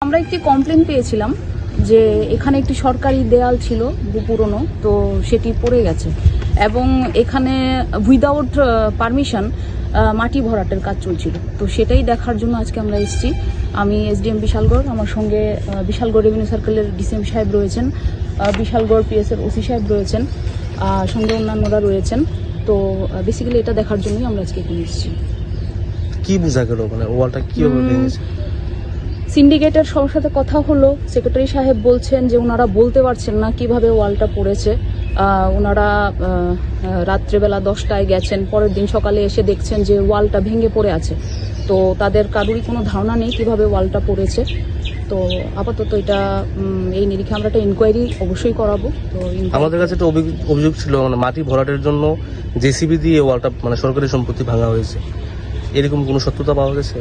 আমরা একটি কমপ্লেন পেয়েছিলাম যে এখানে একটি সরকারি দেয়াল ছিল পুরনো, তো সেটি পড়ে গেছে এবং এখানে উইদাউট পারমিশন মাটি ভরাটের কাজ চলছিল। তো সেটাই দেখার জন্য আজকে আমরা এসেছি। আমি এসডিএম বিশালগড়, আমার সঙ্গে বিশালগড় রেভিনিউ সার্কেলের ডিসিএম সাহেব রয়েছেন, বিশালগড় পিএসের ওসি সাহেব রয়েছেন, সঙ্গে অন্যান্যরা রয়েছেন। তো বেসিক্যালি এটা দেখার জন্যই আমরা আজকে এখানে এসেছি। কি বোঝা গেল, মানে ওয়ালটা কিভাবে ভেঙেছে? সিন্ডিকেটের সবার সাথে কথা হলো, সেক্রেটারি সাহেব বলছেন যে ওনারা বলতে পারছেন না কিভাবে ওয়ালটা পড়েছে। ওনারা রাত্রেবেলা 10টায় গেছেন, পরের দিন সকালে এসে দেখছেন যে ওয়ালটা ভেঙে পড়ে আছে। তো তাদের কারোরই কোনো ধারণা নেই কিভাবে ওয়ালটা পড়েছে। তো আপাতত এটা এই নিরিখে আমরা একটা ইনকোয়ারি অবশ্যই করাবো। তো আমাদের কাছে একটা অভিযোগ ছিল, মানে মাটি ভরাটের জন্য জেসিবি দিয়ে ওয়ালটা মানে সরকারি সম্পত্তি ভাঙা হয়েছে, এরকম কোনো সত্যতা পাওয়া গেছে?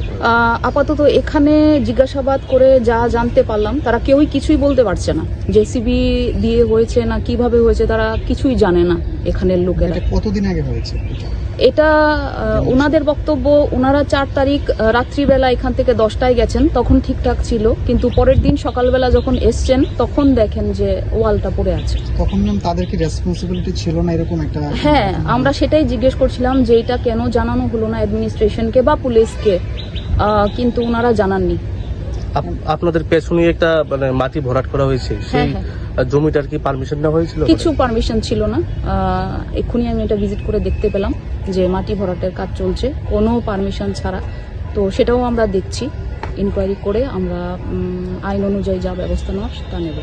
আপাতত এখানে জিজ্ঞাসাবাদ করে যা জানতে পারলাম, তারা কেউই কিছুই বলতে পারছে না জেসিবি দিয়ে হয়েছে না কিভাবে হয়েছে, তারা কিছুই জানে না এখানের লোকেরা। কতদিন আগে হয়েছে এটা? ওনাদের বক্তব্য, ওনারা 4 তারিখ রাত্রিবেলা এখান থেকে 10টায় গেছেন, তখন ঠিকঠাক ছিল, কিন্তু পরের দিন সকালবেলা যখন এসছেন তখন দেখেন যে ওয়ালটা পড়ে আছে। তখন তাদের কি রেসপন্সিবিলিটি ছিল না এরকম একটা? হ্যাঁ, আমরা সেটাই জিজ্ঞেস করছিলাম যে এটা কেন জানানো হলো না অ্যাডমিনিস্ট্রেশনকে বা পুলিশকে, কিন্তু ওনারা জানাননি। আপনাদের পেছনে একটা মানে মাটি ভরাট করা হয়েছে, সেই জমিটার কি পারমিশন নেওয়া হয়েছিল? কিছু পারমিশন ছিল না। এক্ষুনি আমি এটা ভিজিট করে দেখতে পেলাম যে মাটি ভরাটের কাজ চলছে কোনো পারমিশন ছাড়া। তো সেটাও আমরা দেখছি, ইনকোয়ারি করে আমরা আইন অনুযায়ী যা ব্যবস্থা নেওয়ার তা নেব।